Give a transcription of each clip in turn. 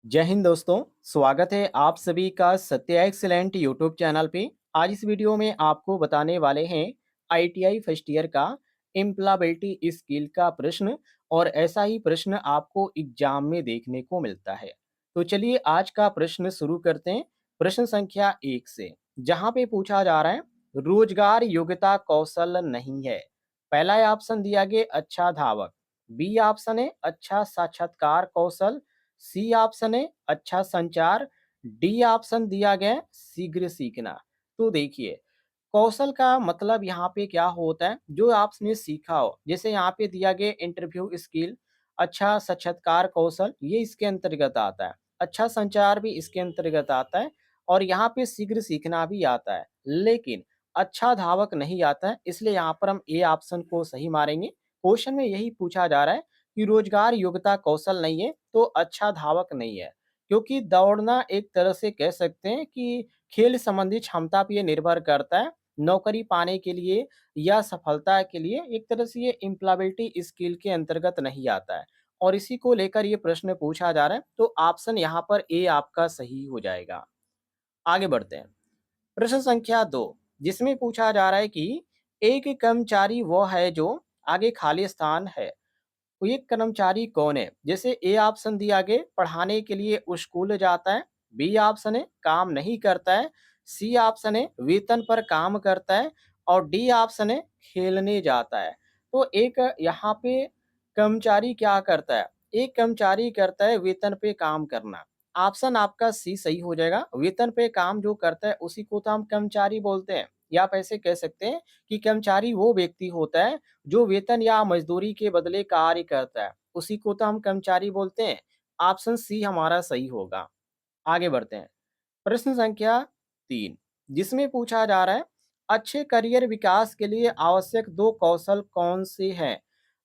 जय हिंद दोस्तों। स्वागत है आप सभी का सत्य एक्सीलेंट यूट्यूब चैनल पे। आज इस वीडियो में आपको बताने वाले हैं आईटीआई फर्स्ट ईयर का एम्प्लॉयबिलिटी स्किल का प्रश्न। और ऐसा ही प्रश्न आपको एग्जाम में देखने को मिलता है। तो चलिए आज का प्रश्न शुरू करते हैं। प्रश्न संख्या 1 से, जहाँ पे पूछा जा रहा है रोजगार योग्यता कौशल नहीं है। पहला ऑप्शन दिया गया अच्छा धावक, बी ऑप्शन है अच्छा साक्षात्कार कौशल, सी ऑप्शन है अच्छा संचार, डी ऑप्शन दिया गया है शीघ्र सीखना। तो देखिए, कौशल का मतलब यहाँ पे क्या होता है, जो आपने सीखा हो। जैसे यहाँ पे दिया गया इंटरव्यू स्किल, अच्छा साक्षात्कार कौशल ये इसके अंतर्गत आता है, अच्छा संचार भी इसके अंतर्गत आता है, और यहाँ पे शीघ्र सीखना भी आता है। लेकिन अच्छा धावक नहीं आता है, इसलिए यहाँ पर हम ए ऑप्शन को सही मारेंगे। क्वेश्चन में यही पूछा जा रहा है कि रोजगार योग्यता कौशल नहीं है तो अच्छा धावक नहीं है। क्योंकि दौड़ना एक तरह से कह सकते हैं कि खेल संबंधी क्षमता पे ये निर्भर करता है। नौकरी पाने के लिए या सफलता के लिए एक तरह से ये एम्प्लॉयबिलिटी स्किल के अंतर्गत नहीं आता है, और इसी को लेकर ये प्रश्न पूछा जा रहा है। तो ऑप्शन यहाँ पर ए आपका सही हो जाएगा। आगे बढ़ते हैं। प्रश्न संख्या 2, जिसमें पूछा जा रहा है कि एक कर्मचारी वो है जो आगे खाली स्थान है, तो ये कर्मचारी कौन है। जैसे ए ऑप्शन दिया गया पढ़ाने के लिए स्कूल जाता है, बी ऑप्शन है काम नहीं करता है, सी ऑप्शन है वेतन पर काम करता है, और डी ऑप्शन है खेलने जाता है। तो एक यहाँ पे कर्मचारी क्या करता है, एक कर्मचारी करता है वेतन पे काम करना। ऑप्शन आपका सी सही हो जाएगा। वेतन पे काम जो करता है उसी को तो हम कर्मचारी बोलते हैं, या आप ऐसे कह सकते हैं कि कर्मचारी वो व्यक्ति होता है जो वेतन या मजदूरी के बदले कार्य करता है, उसी को तो हम कर्मचारी बोलते हैं। ऑप्शन सी हमारा सही होगा। आगे बढ़ते हैं। प्रश्न संख्या 3, जिसमें पूछा जा रहा है अच्छे करियर विकास के लिए आवश्यक दो कौशल कौन से हैं।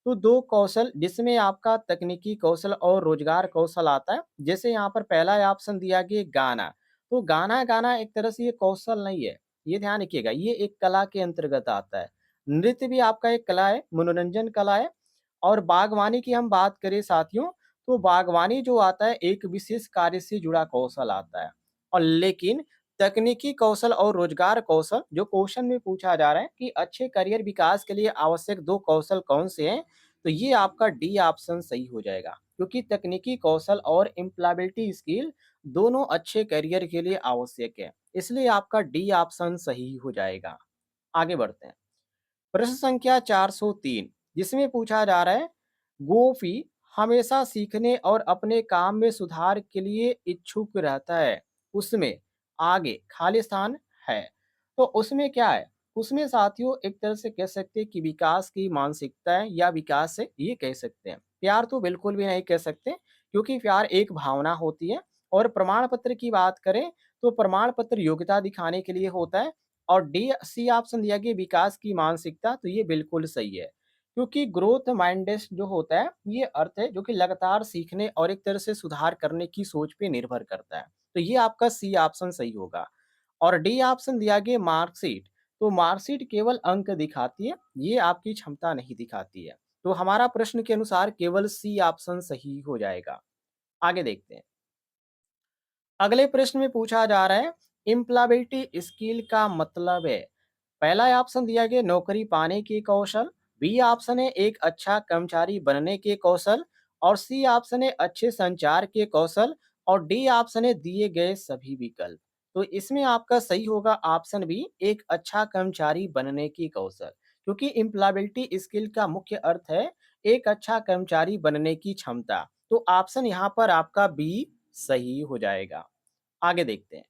तो दो कौशल जिसमें आपका तकनीकी कौशल और रोजगार कौशल आता है। जैसे यहाँ पर पहला ऑप्शन दिया गया गाना। तो गाना गाना एक तरह से ये कौशल नहीं है, ये ध्यान रखिएगा, ये एक कला के अंतर्गत आता है। नृत्य भी आपका एक कला है, मनोरंजन कला है। और बागवानी की हम बात करें साथियों, तो बागवानी जो आता है एक विशेष कार्य से जुड़ा कौशल आता है। और लेकिन तकनीकी कौशल और रोजगार कौशल जो क्वेश्चन में पूछा जा रहा है कि अच्छे करियर विकास के लिए आवश्यक दो कौशल कौन से हैं, तो ये आपका डी ऑप्शन सही हो जाएगा। क्योंकि तकनीकी कौशल और एम्प्लॉयबिलिटी स्किल दोनों अच्छे करियर के लिए आवश्यक है, इसलिए आपका डी ऑप्शन सही हो जाएगा। आगे बढ़ते हैं। प्रश्न संख्या 403, जिसमें पूछा जा रहा है गोफी हमेशा सीखने और अपने काम में सुधार के लिए इच्छुक रहता है, उसमें आगे खाली स्थान है। तो उसमें क्या है, उसमें साथियों एक तरह से कह सकते हैं कि विकास की मानसिकता है, या विकास है ये कह सकते हैं। प्यार तो बिल्कुल भी नहीं कह सकते, क्योंकि प्यार एक भावना होती है। और प्रमाण पत्र की बात करें तो प्रमाण पत्र योग्यता दिखाने के लिए होता है। और डी सी ऑप्शन दिया गया विकास की मानसिकता, तो ये बिल्कुल सही है। क्योंकि ग्रोथ माइंडेड जो होता है ये अर्थ है जो कि लगातार सीखने और एक तरह से सुधार करने की सोच पे निर्भर करता है। तो ये आपका सी ऑप्शन सही होगा। और डी ऑप्शन दिया गया मार्कशीट। तो मार्कशीट केवल अंक दिखाती है, ये आपकी क्षमता नहीं दिखाती है। तो हमारा प्रश्न के अनुसार केवल सी ऑप्शन सही हो जाएगा। आगे देखते हैं। अगले प्रश्न में पूछा जा रहा है एम्प्लॉयबिलिटी स्किल का मतलब है। पहला ऑप्शन दिया गया नौकरी पाने के कौशल, बी ऑप्शन है एक अच्छा कर्मचारी बनने के कौशल, और सी ऑप्शन है अच्छे संचार के कौशल, और डी ऑप्शन है दिए गए सभी विकल्प। तो इसमें आपका सही होगा ऑप्शन बी, एक अच्छा कर्मचारी बनने की कौशल। क्योंकि एम्प्लॉयबिलिटी स्किल का मुख्य अर्थ है एक अच्छा कर्मचारी बनने की क्षमता। तो ऑप्शन यहाँ पर आपका बी सही हो जाएगा। आगे देखते हैं।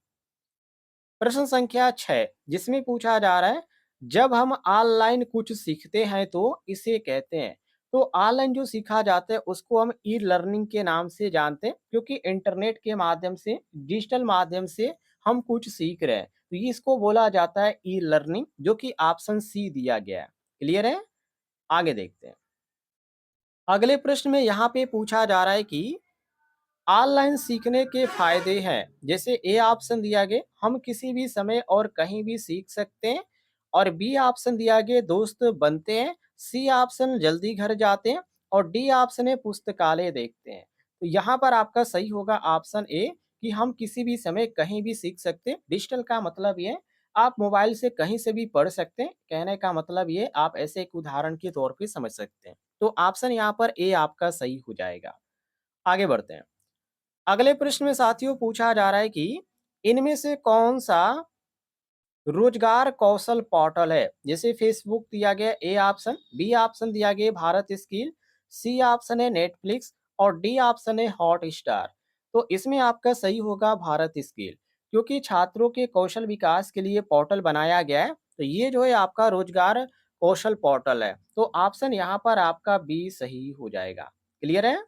प्रश्न संख्या 6, जिसमें पूछा जा रहा है जब हम ऑनलाइन कुछ सीखते हैं तो इसे कहते हैं। तो ऑनलाइन जो सीखा जाता है उसको हम ई लर्निंग के नाम से जानते हैं, क्योंकि इंटरनेट के माध्यम से डिजिटल माध्यम से हम कुछ सीख रहे हैं, तो ये इसको बोला जाता है ई लर्निंग, जो कि ऑप्शन सी दिया गया है। क्लियर है। आगे देखते हैं। अगले प्रश्न में यहाँ पे पूछा जा रहा है कि ऑनलाइन सीखने के फायदे हैं। जैसे ए ऑप्शन दिया गया हम किसी भी समय और कहीं भी सीख सकते हैं, और बी ऑप्शन दिया गया दोस्त बनते हैं, सी ऑप्शन जल्दी घर जाते हैं, और डी ऑप्शन है पुस्तकालय देखते हैं। तो यहाँ पर आपका सही होगा ऑप्शन ए कि हम किसी भी समय कहीं भी सीख सकते हैं। डिजिटल का मतलब ये आप मोबाइल से कहीं से भी पढ़ सकते हैं। कहने का मतलब ये आप ऐसे एक उदाहरण के तौर पे समझ सकते हैं। तो ऑप्शन यहाँ पर ए आपका सही हो जाएगा। आगे बढ़ते हैं। अगले प्रश्न में साथियों पूछा जा रहा है कि इनमें से कौन सा रोजगार कौशल पोर्टल है? जैसे फेसबुक दिया गया ए ऑप्शन, बी ऑप्शन दिया गया भारत स्किल, सी ऑप्शन है नेटफ्लिक्स और डी ऑप्शन है हॉटस्टार। तो इसमें आपका सही होगा भारत स्किल, क्योंकि छात्रों के कौशल विकास के लिए पोर्टल बनाया गया है। तो ये जो है आपका रोजगार कौशल पोर्टल है। तो ऑप्शन यहाँ पर आपका बी सही हो जाएगा। क्लियर है?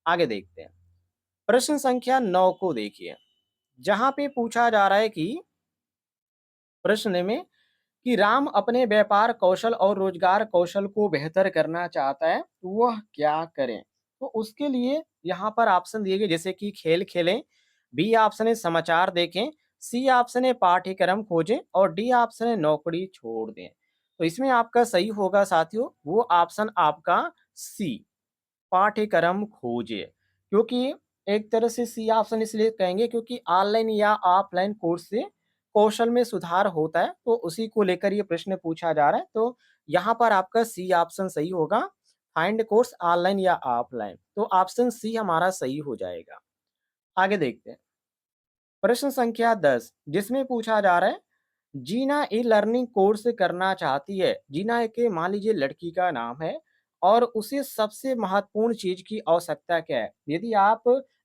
आगे देखते हैं। प्रश्न संख्या 9 को देखिए, जहाँ पे पूछा जा रहा है कि प्रश्न में कि राम अपने व्यापार कौशल और रोजगार कौशल को बेहतर करना चाहता है, तो वह क्या करें? तो उसके लिए यहाँ पर ऑप्शन दिए गए, जैसे कि खेल खेलें, बी ऑप्शन है समाचार देखें, सी ऑप्शन है पाठ्यक्रम खोजें और डी ऑप्शन है नौकरी छोड़ दें। तो इसमें आपका सही होगा साथियों वो ऑप्शन आपका सी, पाठ्यक्रम खोजे। क्योंकि एक तरह से सी ऑप्शन इसलिए कहेंगे क्योंकि ऑनलाइन या ऑफलाइन कोर्स से कौशल में सुधार होता है, तो उसी को लेकर ये प्रश्न पूछा जा रहा है। तो यहाँ पर आपका सी ऑप्शन सही होगा, फाइंड कोर्स ऑनलाइन या ऑफलाइन। तो ऑप्शन सी हमारा सही हो जाएगा। आगे देखते हैं। प्रश्न संख्या 10 जिसमें पूछा जा रहा है जीना ई लर्निंग कोर्स करना चाहती है। जीना एक मान लीजिए लड़की का नाम है और उसे सबसे महत्वपूर्ण चीज की आवश्यकता क्या है? यदि आप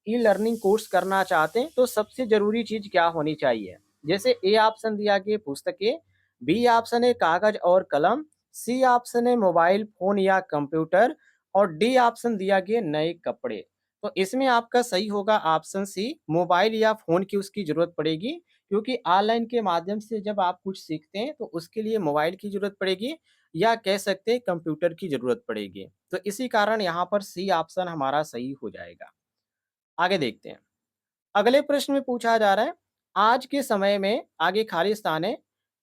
ई लर्निंग कोर्स करना चाहते हैं तो सबसे जरूरी चीज क्या होनी चाहिए? जैसे ए ऑप्शन दिया गया पुस्तकें, बी ऑप्शन है कागज और कलम, सी ऑप्शन है मोबाइल फोन या कंप्यूटर और डी ऑप्शन दिया गया नए कपड़े। तो इसमें आपका सही होगा ऑप्शन सी, मोबाइल या फोन की उसकी जरूरत पड़ेगी, क्योंकि ऑनलाइन के माध्यम से जब आप कुछ सीखते हैं तो उसके लिए मोबाइल की ज़रूरत पड़ेगी या कह सकते हैं कंप्यूटर की ज़रूरत पड़ेगी। तो इसी कारण यहाँ पर सी ऑप्शन हमारा सही हो जाएगा। आगे देखते हैं। अगले प्रश्न में पूछा जा रहा है आज के समय में आगे खाली स्थान है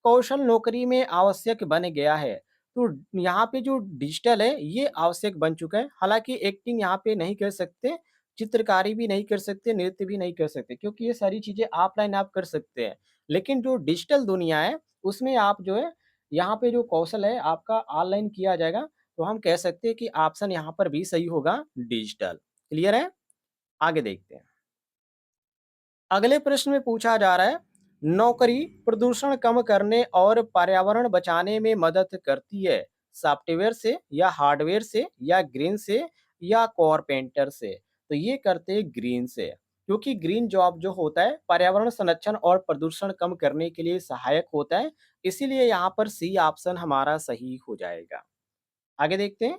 कौशल नौकरी में आवश्यक बन गया है। तो यहाँ पे जो डिजिटल है ये आवश्यक बन चुका है। हालांकि एक्टिंग यहाँ पे नहीं कर सकते, चित्रकारी भी नहीं कर सकते, नृत्य भी नहीं कर सकते, क्योंकि ये सारी चीजें ऑफलाइन आप कर सकते हैं। लेकिन जो डिजिटल दुनिया है उसमें आप जो है यहाँ पे जो कौशल है आपका ऑनलाइन किया जाएगा। तो हम कह सकते हैं कि ऑप्शन यहाँ पर भी सही होगा डिजिटल। क्लियर है? आगे देखते हैं। अगले प्रश्न में पूछा जा रहा है नौकरी प्रदूषण कम करने और पर्यावरण बचाने में मदद करती है, सॉफ्टवेयर से या हार्डवेयर से या ग्रीन से या कारपेंटर से? तो ये करते हैं ग्रीन से, क्योंकि ग्रीन जॉब जो होता है पर्यावरण संरक्षण और प्रदूषण कम करने के लिए सहायक होता है। इसीलिए यहाँ पर सी ऑप्शन हमारा सही हो जाएगा। आगे देखते हैं।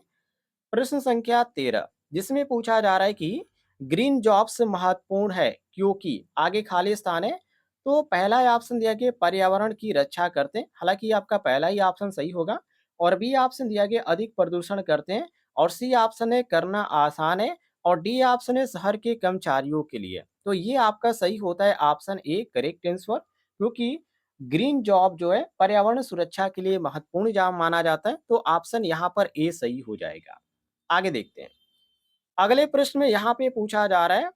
प्रश्न संख्या 13 जिसमें पूछा जा रहा है कि ग्रीन जॉब्स महत्वपूर्ण है क्योंकि आगे खाली स्थान है। तो पहला ऑप्शन दिया गया पर्यावरण की रक्षा करते हैं, हालांकि आपका पहला ही ऑप्शन सही होगा। और बी ऑप्शन दिया गया अधिक प्रदूषण करते हैं और सी ऑप्शन है करना आसान है और डी ऑप्शन है शहर के कर्मचारियों के लिए। तो ये आपका सही होता है ऑप्शन ए करेक्ट आंसर, क्योंकि ग्रीन जॉब जो है पर्यावरण सुरक्षा के लिए महत्वपूर्ण जॉब माना जाता है। तो ऑप्शन यहाँ पर ए सही हो जाएगा। आगे देखते हैं। अगले प्रश्न में यहाँ पे पूछा जा रहा है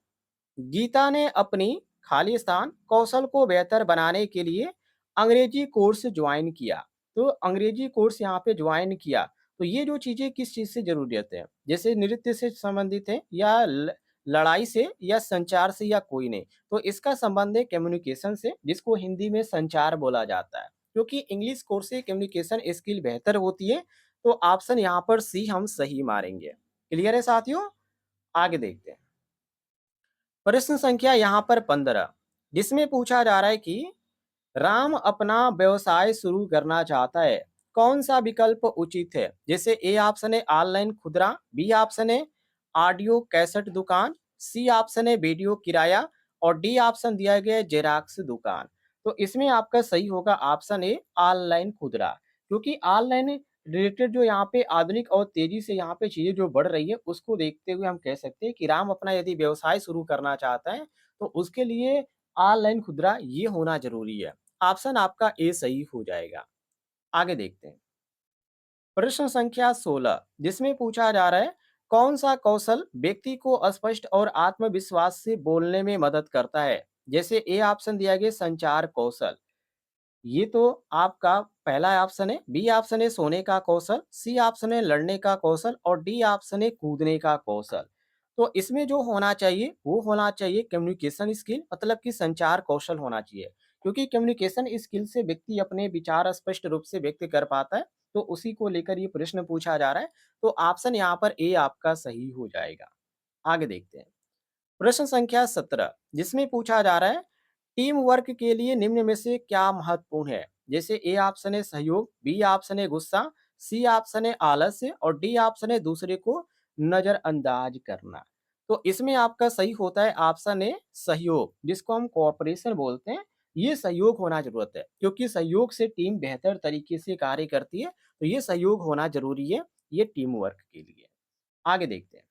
गीता ने अपनी खाली स्थान कौशल को बेहतर बनाने के लिए अंग्रेजी कोर्स ज्वाइन किया। तो अंग्रेजी कोर्स यहाँ पे ज्वाइन किया, तो ये जो चीजें किस चीज से जरूरत है? जैसे नृत्य से संबंधित है या लड़ाई से या संचार से या कोई नहीं? तो इसका संबंध है कम्युनिकेशन से, जिसको हिंदी में संचार बोला जाता है। क्योंकि इंग्लिश कोर्स से कम्युनिकेशन स्किल बेहतर होती है। तो ऑप्शन यहाँ पर सी हम सही मारेंगे। क्लियर है साथियों? आगे देखते हैं। प्रश्न संख्या यहाँ पर 15 जिसमें पूछा जा रहा है कि राम अपना व्यवसाय शुरू करना चाहता है, कौन सा विकल्प उचित है? जैसे ए ऑप्शन है ऑनलाइन खुदरा, बी ऑप्शन है ऑडियो कैसेट दुकान, सी ऑप्शन है वीडियो किराया और डी ऑप्शन दिया गया है जेरॉक्स दुकान। तो इसमें आपका सही होगा ऑप्शन ए ऑनलाइन खुदरा, क्योंकि ऑनलाइन रिलेटेड जो यहाँ पे आधुनिक और तेजी से यहाँ पे चीजें जो बढ़ रही है उसको देखते हुए हम कह सकते हैं कि राम अपना यदि व्यवसाय शुरू करना चाहता है तो उसके लिए ऑनलाइन खुदरा ये होना जरूरी है। ऑप्शन आपका ए सही हो जाएगा। आगे देखते हैं। प्रश्न संख्या 16 जिसमें पूछा जा रहा है कौन सा कौशल व्यक्ति को स्पष्ट और आत्मविश्वास से बोलने में मदद करता है? जैसे ए ऑप्शन दिया गया संचार कौशल, ये तो आपका पहला ऑप्शन है। बी ऑप्शन है सोने का कौशल, सी ऑप्शन है लड़ने का कौशल और डी ऑप्शन है कूदने का कौशल। तो इसमें जो होना चाहिए वो होना चाहिए कम्युनिकेशन स्किल, मतलब कि संचार कौशल होना चाहिए, क्योंकि कम्युनिकेशन स्किल से व्यक्ति अपने विचार स्पष्ट रूप से व्यक्त कर पाता है। तो उसी को लेकर ये प्रश्न पूछा जा रहा है। तो ऑप्शन यहाँ पर ए आपका सही हो जाएगा। आगे देखते हैं। प्रश्न संख्या 17 जिसमें पूछा जा रहा है टीम वर्क के लिए निम्न में से क्या महत्वपूर्ण है? जैसे ए ऑप्शन है सहयोग, बी ऑप्शन है गुस्सा, सी ऑप्शन है आलस्य और डी ऑप्शन है दूसरे को नजरअंदाज करना। तो इसमें आपका सही होता है ऑप्शन है सहयोग, जिसको हम कोऑपरेशन बोलते हैं। ये सहयोग होना जरूरत है, क्योंकि सहयोग से टीम बेहतर तरीके से कार्य करती है। तो ये सहयोग होना जरूरी है, ये टीम वर्क के लिए। आगे देखते हैं।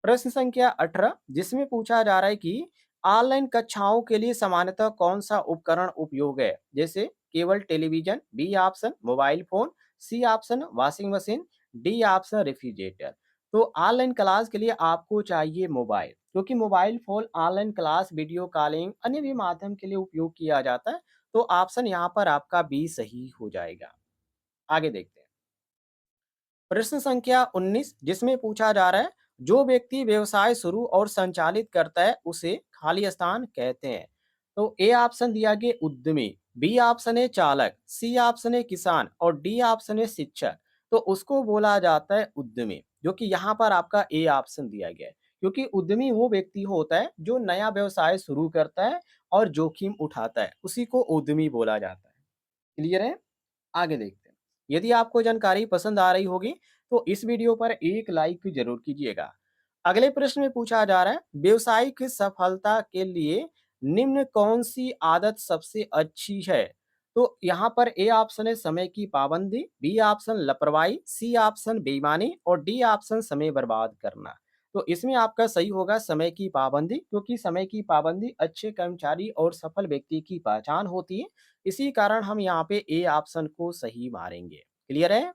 प्रश्न संख्या 18 जिसमें पूछा जा रहा है कि ऑनलाइन कक्षाओं के लिए सामान्यतः कौन सा उपकरण उपयोग है? जैसे केवल television, B option mobile phone, C option washing machine, D option refrigerator. तो ऑनलाइन क्लास के लिए आपको चाहिए मोबाइल, क्योंकि mobile phone online class, video calling, अन्य भी माध्यम के लिए उपयोग किया जाता है। तो ऑप्शन यहाँ पर आपका बी सही हो जाएगा। आगे देखते हैं। प्रश्न संख्या 19 जिसमें पूछा जा रहा है जो व्यक्ति व्यवसाय शुरू और संचालित करता है उसे खाली स्थान कहते हैं। तो ए ऑप्शन दिया गया उद्यमी, बी ऑप्शन है चालक, सी ऑप्शन है किसान और डी ऑप्शन है शिक्षक। तो उसको बोला जाता है उद्यमी, जो कि यहाँ पर आपका ए ऑप्शन दिया गया है, क्योंकि उद्यमी वो व्यक्ति होता है जो नया व्यवसाय शुरू करता है और जोखिम उठाता है, उसी को उद्यमी बोला जाता है। क्लियर है? आगे देखते हैं। यदि आपको जानकारी पसंद आ रही होगी तो इस वीडियो पर एक लाइक जरूर कीजिएगा। अगले प्रश्न में पूछा जा रहा है व्यवसायिक सफलता के लिए निम्न कौन सी आदत सबसे अच्छी है? तो यहाँ पर ए ऑप्शन है समय की पाबंदी, बी ऑप्शन लापरवाही, सी ऑप्शन बेईमानी और डी ऑप्शन समय बर्बाद करना। तो इसमें आपका सही होगा समय की पाबंदी, क्योंकि समय की पाबंदी अच्छे कर्मचारी और सफल व्यक्ति की पहचान होती है। इसी कारण हम यहाँ पे ए ऑप्शन को सही मारेंगे। क्लियर है?